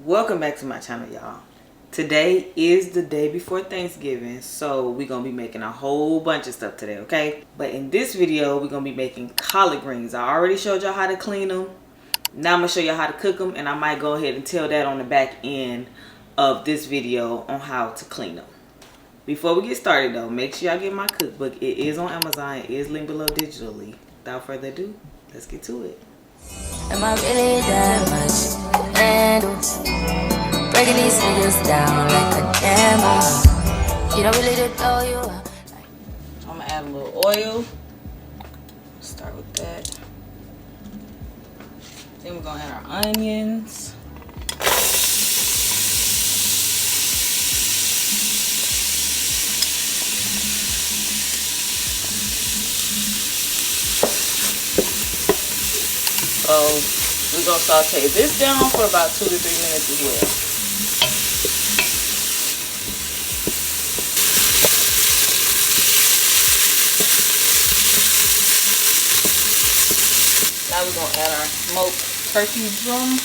Welcome back to my channel, y'all. Today is the day before Thanksgiving, so we're gonna be making a whole bunch of stuff today, okay? But in this video, we're gonna be making collard greens. I already showed y'all how to clean them. Now I'm gonna show y'all how to cook them, and I might go ahead and tell that on the back end of this video on how to clean them. Before we get started though, make sure y'all get my cookbook. It is on Amazon. It is linked below digitally. Without further ado, let's get to it. Am I really that much to handle? Breaking these niggas down like a camel. You don't really know you. So I'm gonna add a little oil. Start with that. Then we're gonna add our onions. So we're gonna saute this down for about 2 to 3 minutes as well. Now we're gonna add our smoked turkey drum.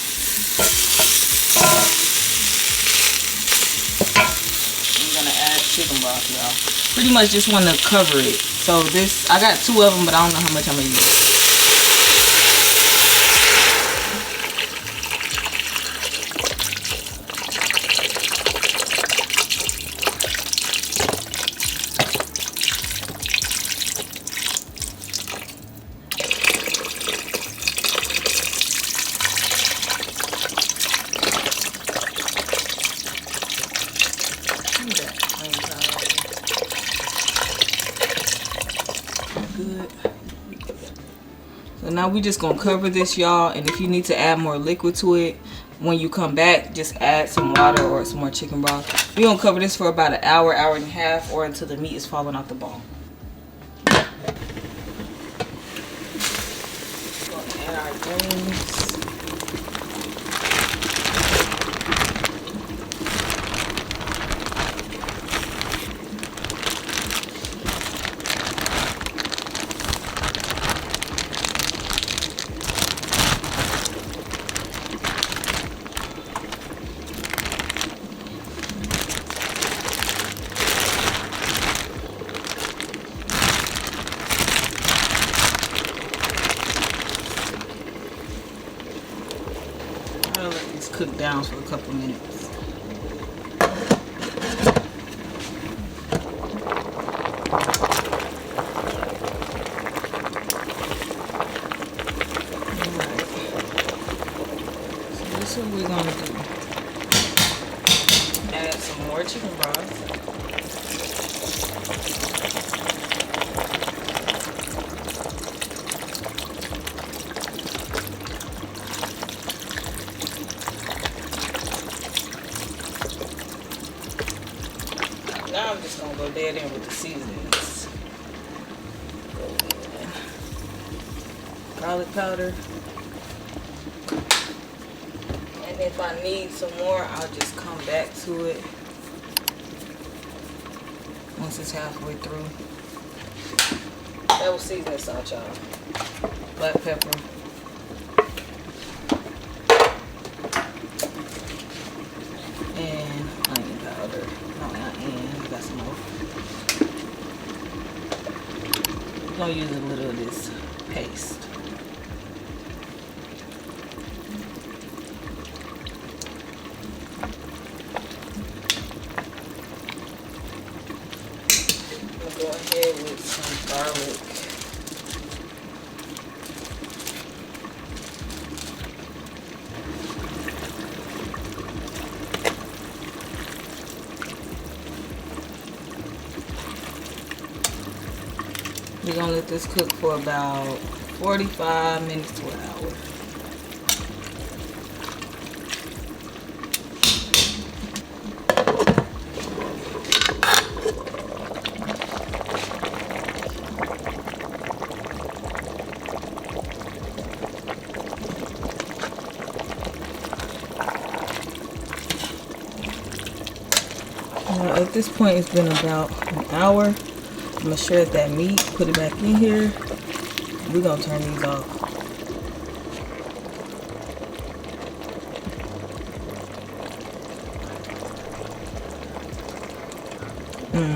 We're gonna add chicken broth, y'all. Pretty much just want to cover it. So this, I got 2 of them, but I don't know how much I'm gonna use. Good. So now we just gonna cover this, y'all, and if you need to add more liquid to it when you come back, just add some water or some more chicken broth. We're gonna cover this for about an hour, hour and a half, or until the meat is falling off the bone. Gonna add our greens. I'll let these cook down for a couple minutes. Alright. So this is what we're gonna do. Add some more chicken broth. Now I'm just gonna go dead in with the seasonings. Go in. Garlic powder. And if I need some more, I'll just come back to it once it's halfway through. That was seasoning salt, y'all. Black pepper. And onion powder. I got some more. I'm gonna use a little of this paste. I'm gonna go ahead with some garlic. We're gonna let this cook for about 45 minutes to an hour. At this point, it's been about an hour. I'm gonna shred that meat, put it back in here. We're gonna turn these off. We're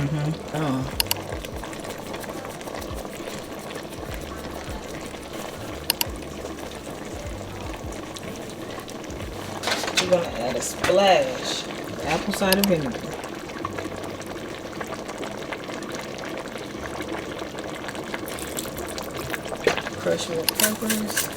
gonna add a splash of apple cider vinegar. Crush your peppers.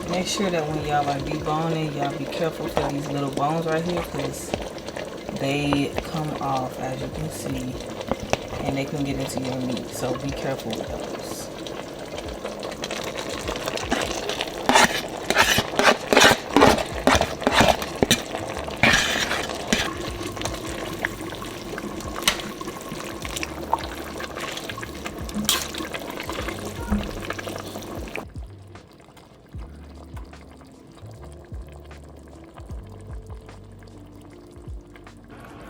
Make sure that when y'all are deboning, y'all be careful for these little bones right here, because they come off, as you can see, and they can get into your meat. So be careful with those.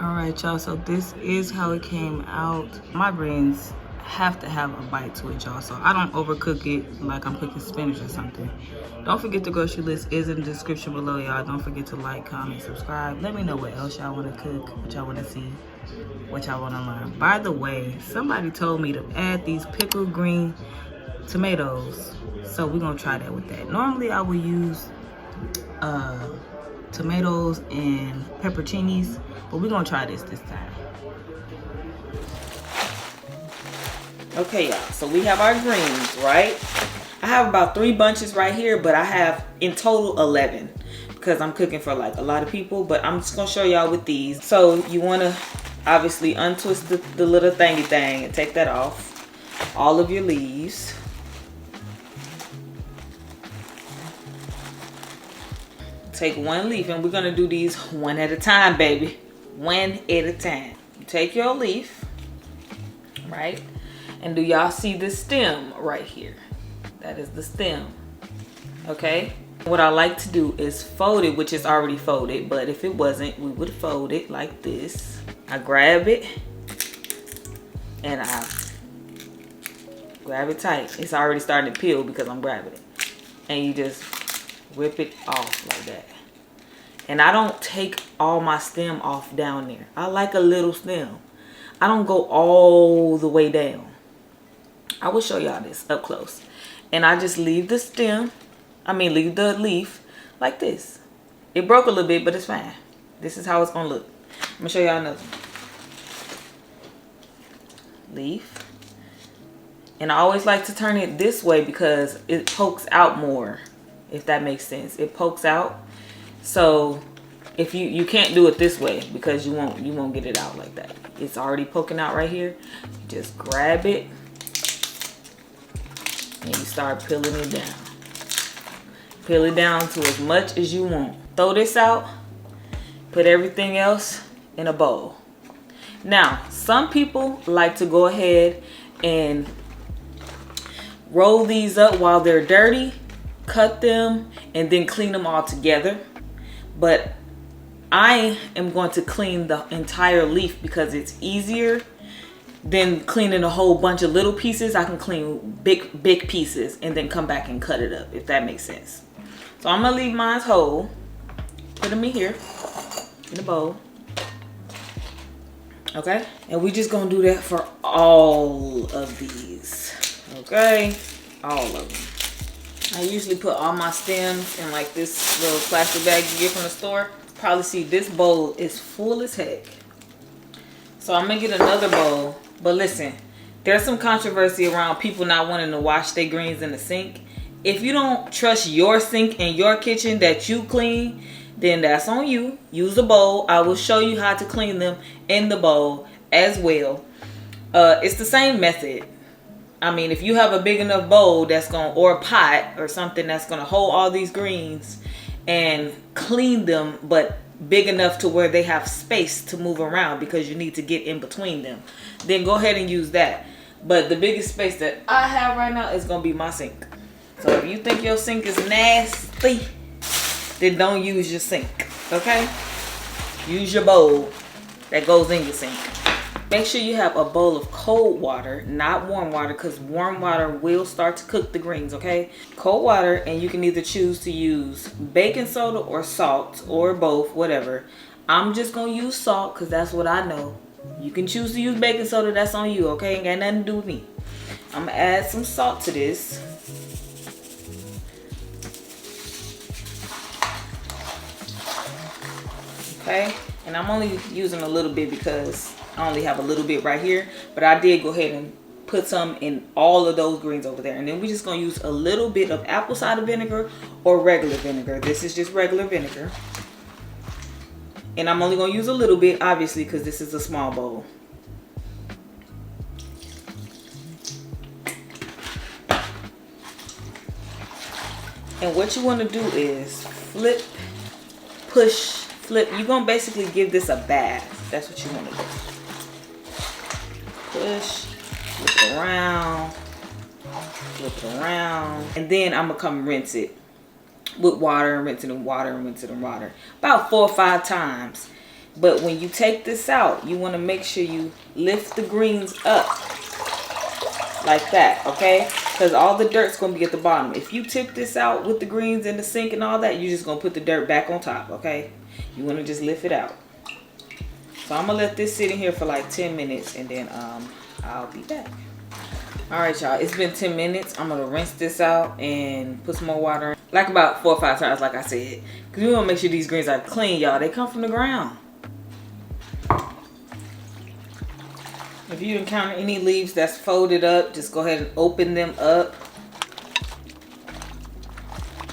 Alright y'all, so this is how it came out. My greens have to have a bite to it, y'all, so I don't overcook it like I'm cooking spinach or something. Don't forget the grocery list is in the description below, y'all. Don't forget to like, comment, subscribe. Let me know what else y'all want to cook, what y'all want to see, what y'all want to learn. By the way, somebody told me to add these pickled green tomatoes, so we're gonna try that with that. Normally I would use tomatoes and pepperoncinis, but we're gonna try this time. Okay y'all, so we have our greens, right? I have about 3 bunches right here, but I have in total 11 because I'm cooking for like a lot of people, but I'm just gonna show y'all with these. So you wanna obviously untwist the little thingy thing and take that off. All of your leaves. Take 1 leaf, and we're gonna do these one at a time, baby. One at a time. You take your leaf, right? And do y'all see the stem right here? That is the stem, okay? What I like to do is fold it, which is already folded, but if it wasn't, we would fold it like this. I grab it, and I grab it tight. It's already starting to peel because I'm grabbing it. And you just rip it off like that. And I don't take all my stem off down there. I like a little stem. I don't go all the way down. I will show y'all this up close. And I just leave the stem, leave the leaf like this. It broke a little bit, but it's fine. This is how it's gonna look. I'm gonna show y'all another one. Leaf. And I always like to turn it this way because it pokes out more, if that makes sense. It pokes out. So if you can't do it this way because you won't get it out like that. It's already poking out right here. You just grab it and you start peeling it down. Peel it down to as much as you want. Throw this out. Put everything else in a bowl. Now, some people like to go ahead and roll these up while they're dirty, cut them, and then clean them all together. But I am going to clean the entire leaf because it's easier than cleaning a whole bunch of little pieces. I can clean big pieces and then come back and cut it up, if that makes sense. So I'm gonna leave mine whole. Put them in here, in the bowl. Okay, and we just gonna do that for all of these. Okay, all of them. I usually put all my stems in like this little plastic bag you get from the store. Probably see this bowl is full as heck. So I'm gonna get another bowl. But listen, there's some controversy around people not wanting to wash their greens in the sink. If you don't trust your sink in your kitchen that you clean, then that's on you. Use a bowl. I will show you how to clean them in the bowl as well. It's the same method. If you have a big enough bowl or a pot or something that's gonna hold all these greens and clean them, but big enough to where they have space to move around because you need to get in between them, then go ahead and use that. But the biggest space that I have right now is gonna be my sink. So if you think your sink is nasty, then don't use your sink, okay? Use your bowl that goes in your sink. Make sure you have a bowl of cold water, not warm water, because warm water will start to cook the greens, okay? Cold water, and you can either choose to use baking soda or salt or both, whatever. I'm just gonna use salt because that's what I know. You can choose to use baking soda, that's on you, okay? Ain't got nothing to do with me. I'm gonna add some salt to this. Okay, and I'm only using a little bit because I only have a little bit right here, but I did go ahead and put some in all of those greens over there. And then we're just gonna use a little bit of apple cider vinegar or regular vinegar. This is just regular vinegar. And I'm only gonna use a little bit, obviously, because this is a small bowl. And what you wanna do is flip, push, flip. You're gonna basically give this a bath. That's what you wanna do. Push, flip it around, and then I'm gonna come rinse it with water and rinse it in water and rinse it in water about 4 or 5 times. But when you take this out, you want to make sure you lift the greens up like that, okay? Because all the dirt's gonna be at the bottom. If you tip this out with the greens in the sink and all that, you're just gonna put the dirt back on top, okay? You want to just lift it out. So I'm gonna let this sit in here for like 10 minutes and then I'll be back. All right, y'all, it's been 10 minutes. I'm gonna rinse this out and put some more water in. Like about 4 or 5 times, like I said. Because we wanna make sure these greens are clean, y'all. They come from the ground. If you encounter any leaves that's folded up, just go ahead and open them up.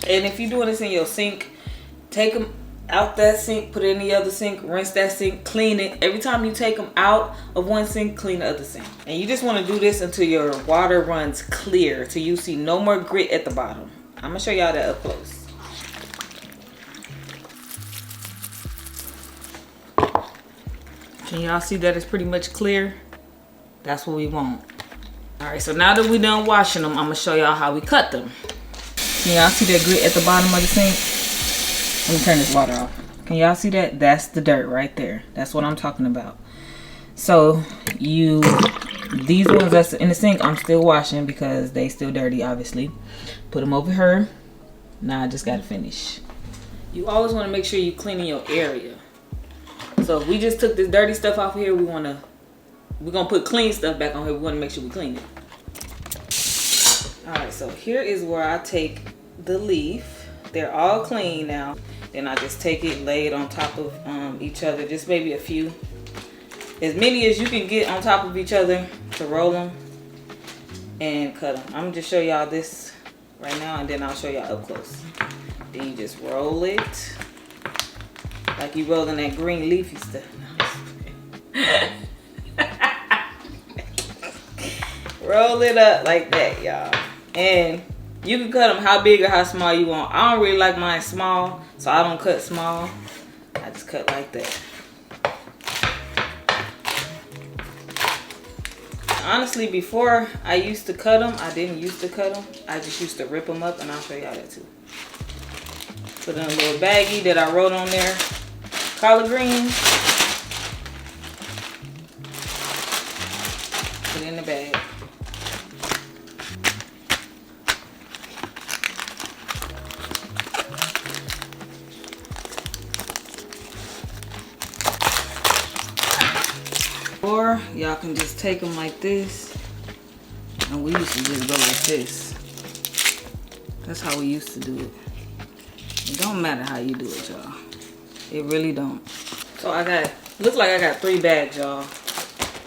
And if you're doing this in your sink, take them out that sink, put it in the other sink, rinse that sink, clean it. Every time you take them out of one sink, clean the other sink. And you just want to do this until your water runs clear, till you see no more grit at the bottom. I'm gonna show y'all that up close. Can y'all see that it's pretty much clear? That's what we want. All right, so now that we done washing them, I'm gonna show y'all how we cut them. Can y'all see that grit at the bottom of the sink? Let me turn this water off. Can y'all see that? That's the dirt right there. That's what I'm talking about. So these ones that's in the sink, I'm still washing because they still dirty, obviously. Put them over here. Now I just gotta finish. You always want to make sure you cleaning your area. So if we just took this dirty stuff off of here, we're gonna put clean stuff back on here. We want to make sure we clean it. All right, so here is where I take the leaf. They're all clean now. Then I just take it, lay it on top of each other, just maybe a few. As many as you can get on top of each other to roll them and cut them. I'm gonna just show y'all this right now and then I'll show y'all up close. Then you just roll it like you rolling that green leafy stuff. Roll it up like that, y'all. And you can cut them how big or how small you want. I don't really like mine small, so I don't cut small. I just cut like that. Honestly, before I used to cut them, I didn't used to cut them. I just used to rip them up, and I'll show y'all that too. Put in a little baggie that I wrote on there. Collard greens. Put it in the bag. Or y'all can just take them like this. And we used to just go like this. That's how we used to do it. It don't matter how you do it, y'all. It really don't. So looks like I got 3 bags, y'all.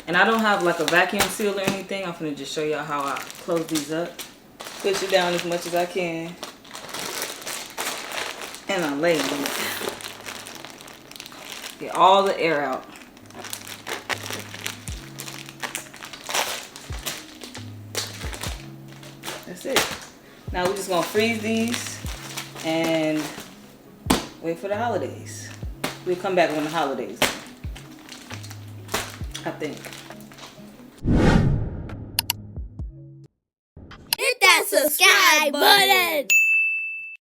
And I don't have like a vacuum seal or anything. I'm gonna just show y'all how I close these up. Push it down as much as I can. And I lay them. Get all the air out. That's it. Now we're just gonna freeze these and wait for the holidays. We'll come back when the holidays are, I think. Hit that subscribe button.